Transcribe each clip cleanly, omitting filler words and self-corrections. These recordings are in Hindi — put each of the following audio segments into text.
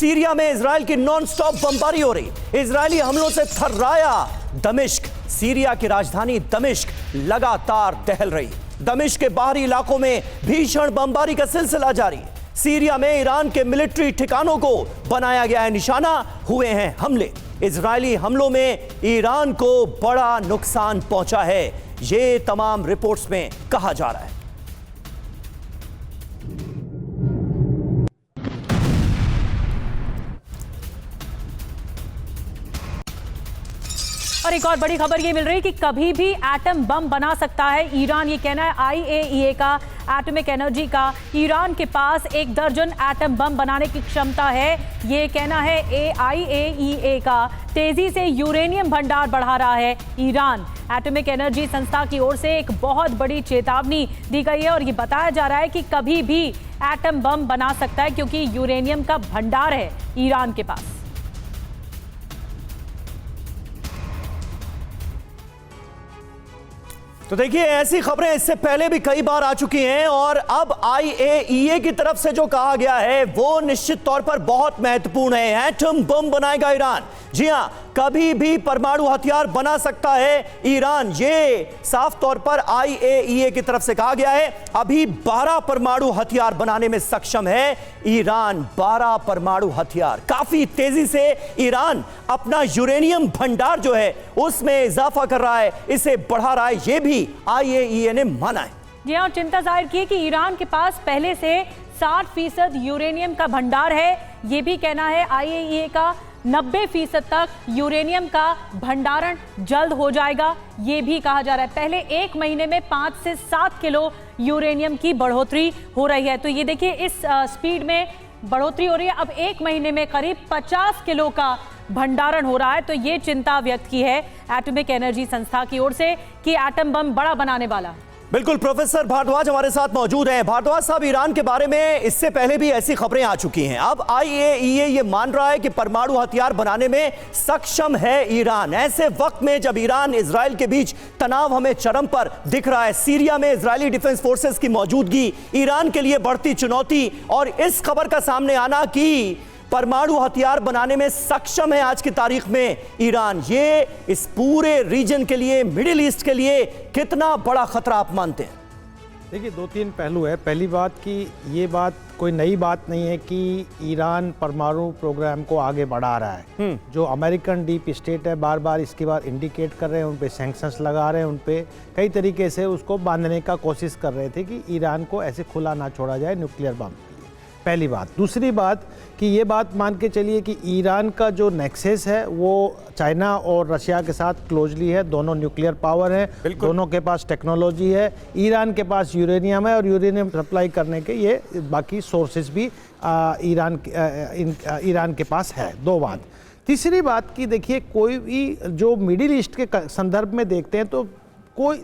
सीरिया में इजराइल की नॉन स्टॉप बमबारी हो रही, इजरायली हमलों से थर्राया दमिश्क। सीरिया की राजधानी दमिश्क लगातार दहल रही। दमिश्क के बाहरी इलाकों में भीषण बमबारी का सिलसिला जारी। सीरिया में ईरान के मिलिट्री ठिकानों को बनाया गया है निशाना, हुए हैं हमले। इजरायली हमलों में ईरान को बड़ा नुकसान पहुंचा है, ये तमाम रिपोर्ट्स में कहा जा रहा है। और एक और बड़ी खबर ये मिल रही है कि कभी भी एटम बम बना सकता है ईरान, ये कहना है IAEA का, एटॉमिक एनर्जी का। ईरान के पास 1 दर्जन एटम बम बनाने की क्षमता है, ये कहना है IAEA का। तेजी से यूरेनियम भंडार बढ़ा रहा है ईरान। एटॉमिक एनर्जी संस्था की ओर से एक बहुत बड़ी चेतावनी दी गई है और ये बताया जा रहा है कि कभी भी एटम बम बना सकता है क्योंकि यूरेनियम का भंडार है ईरान के पास। तो देखिए, ऐसी खबरें इससे पहले भी कई बार आ चुकी हैं और अब IAEA की तरफ से जो कहा गया है वो निश्चित तौर पर बहुत महत्वपूर्ण है। एटम बम बनाएगा ईरान, जी हां, कभी भी परमाणु हथियार बना सकता है ईरान, ये साफ तौर पर IAEA की तरफ से कहा गया है। अभी 12 परमाणु हथियार बनाने में सक्षम है ईरान। 12 परमाणु हथियार। काफी तेजी से ईरान अपना यूरेनियम भंडार जो है उसमें इजाफा कर रहा है, इसे बढ़ा रहा है, यह भी IAEA ने माना है। जी और चिंता जाहिर की है कि ईरान के पास पहले से 60% यूरेनियम का भंडार है। यह भी कहना है IAEA का 90% तक यूरेनियम का भंडारण जल्द हो जाएगा, ये भी कहा जा रहा है। पहले 1 महीने में 5 से 7 किलो यूरेनियम की बढ़ोतरी हो रही है। तो ये देखिए, इस स्पीड में बढ़ोतरी हो रही है। अब 1 महीने में करीब 50 किलो का भंडारण हो रहा है। तो ये चिंता व्यक्त की है एटॉमिक एनर्जी संस्था की ओर से कि एटम बम बड़ा बनाने वाला। बिल्कुल, प्रोफेसर भारद्वाज हमारे साथ मौजूद हैं। भारद्वाज साहब, ईरान के बारे में इससे पहले भी ऐसी खबरें आ चुकी हैं। अब IAEA ये मान रहा है कि परमाणु हथियार बनाने में सक्षम है ईरान। ऐसे वक्त में जब ईरान इजराइल के बीच तनाव हमें चरम पर दिख रहा है, सीरिया में इजरायली डिफेंस फोर्सेस की मौजूदगी ईरान के लिए बढ़ती चुनौती और इस खबर का सामने आना कि परमाणु हथियार बनाने में सक्षम है आज की तारीख में ईरान, ये इस पूरे रीजन के लिए, मिडिल ईस्ट के लिए कितना बड़ा खतरा आप मानते हैं? देखिए, 2-3 पहलू है। पहली बात कि ये बात कोई नई बात नहीं है कि ईरान परमाणु प्रोग्राम को आगे बढ़ा रहा है। जो अमेरिकन डीप स्टेट है बार बार इसके बाद इंडिकेट कर रहे हैं, उन पे सैंक्शंस लगा रहे हैं, उन पे कई तरीके से उसको बांधने का कोशिश कर रहे थे कि ईरान को ऐसे खुला ना छोड़ा जाए न्यूक्लियर बम। पहली बात। दूसरी बात कि ये बात मान के चलिए कि ईरान का जो नेक्सस है वो चाइना और रशिया के साथ क्लोजली है। दोनों न्यूक्लियर पावर है, दोनों के पास टेक्नोलॉजी है। ईरान के पास यूरेनियम है और यूरेनियम सप्लाई करने के ये बाकी सोर्सेज भी ईरान के पास है। 2 बात। तीसरी बात कि देखिए, कोई भी जो मिडिल ईस्ट के संदर्भ में देखते हैं तो कोई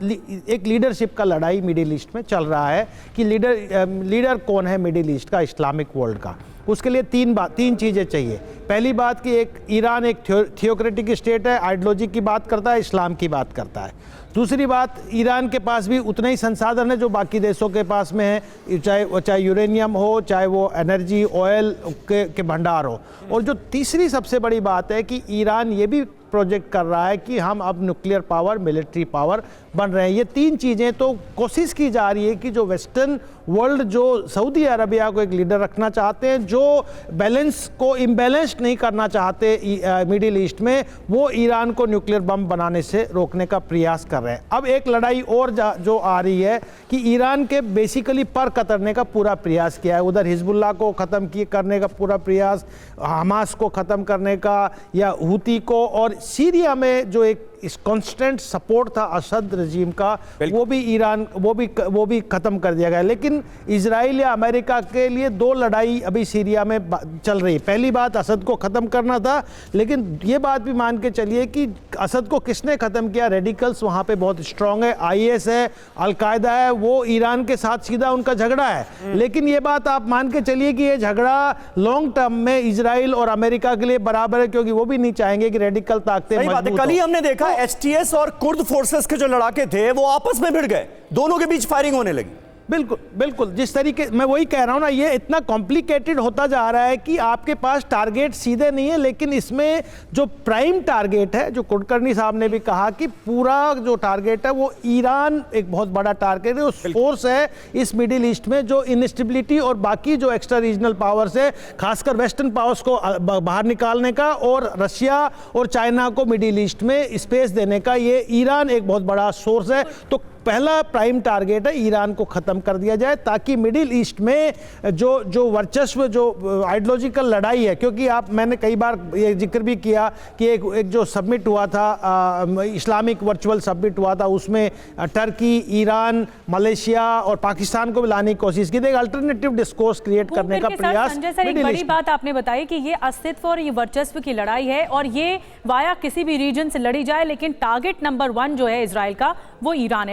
एक लीडरशिप का लड़ाई मिडिल ईस्ट में चल रहा है कि लीडर कौन है मिडिल ईस्ट का, इस्लामिक वर्ल्ड का। उसके लिए 3 चीज़ें चाहिए। पहली बात कि ईरान एक थियोक्रेटिक स्टेट है, आइडियोलॉजी की बात करता है, इस्लाम की बात करता है। दूसरी बात, ईरान के पास भी उतने ही संसाधन है जो बाकी देशों के पास में है, चाहे यूरेनियम हो, चाहे वो एनर्जी ऑयल के भंडार हो। और जो तीसरी सबसे बड़ी बात है कि ईरान ये भी प्रोजेक्ट कर रहा है कि हम अब न्यूक्लियर पावर, मिलिट्री पावर बन रहे हैं। ये 3 चीज़ें तो कोशिश की जा रही है कि जो वेस्टर्न वर्ल्ड जो सऊदी अरबिया को एक लीडर रखना चाहते हैं, जो बैलेंस को इम्बैलेंस्ड नहीं करना चाहते मिडिल ईस्ट में, वो ईरान को न्यूक्लियर बम बनाने से रोकने का प्रयास कर रहे हैं। अब एक लड़ाई और जो आ रही है कि ईरान के बेसिकली पर कतरने का पूरा प्रयास किया है। उधर हिजबुल्लाह को ख़त्म करने का पूरा प्रयास, हमास को ख़त्म करने का या हूती को, और सीरिया में जो एक इस कांस्टेंट सपोर्ट था असद रजीम का, वो भी ईरान वो भी खत्म कर दिया गया। लेकिन इजराइल या अमेरिका के लिए 2 लड़ाई अभी सीरिया में चल रही। पहली बात, असद को ख़त्म करना था, लेकिन ये बात भी मान के चलिए कि असद को किसने ख़त्म किया? रेडिकल्स वहाँ पे बहुत स्ट्रांग है, IS है, अलकायदा है, वो ईरान के साथ सीधा उनका झगड़ा है। लेकिन ये बात आप मान के चलिए कि ये झगड़ा लॉन्ग टर्म में इजराइल और अमेरिका के लिए बराबर है, क्योंकि वो भी नहीं चाहेंगे कि रेडिकल ताकतें मजबूत हो। कल ही हमने देखा HTS और कुर्द फोर्सेस के जो लड़ाके थे वो आपस में भिड़ गए, दोनों के बीच फायरिंग होने लगी। बिल्कुल बिल्कुल, जिस तरीके मैं वही कह रहा हूँ ना, ये इतना कॉम्प्लिकेटेड होता जा रहा है कि आपके पास टारगेट सीधे नहीं है, लेकिन इसमें जो प्राइम टारगेट है, जो कुलकर्णी साहब ने भी कहा कि पूरा जो टारगेट है वो ईरान एक बहुत बड़ा टारगेट है, उस फोर्स है इस मिडिल ईस्ट में जो इंस्टेबिलिटी और बाकी जो एक्स्ट्रा रीजनल पावर्स है, खासकर वेस्टर्न पावर्स को बाहर निकालने का और रशिया और चाइना को मिडिल ईस्ट में स्पेस देने का, ये ईरान एक बहुत बड़ा सोर्स है। तो पहला प्राइम टारगेट है ईरान को खत्म कर दिया जाए, ताकि मिडिल ईस्ट में जो वर्चस्व, जो आइडियोलॉजिकल लड़ाई है, क्योंकि मैंने कई बार ये जिक्र भी किया कि एक जो सबमिट हुआ था, इस्लामिक वर्चुअल सबमिट हुआ था, उसमें टर्की, ईरान, मलेशिया और पाकिस्तान को भी लाने की कोशिश की थी, एक अल्टरनेटिव डिस्कोर्स क्रिएट करने का प्रयास। संजय सर, एक बड़ी बात आपने बताई कि ये अस्तित्व और ये वर्चस्व की लड़ाई है और ये वाया किसी भी रीजन से लड़ी जाए, लेकिन टारगेट नंबर 1 जो है इजराइल का वो ईरान है।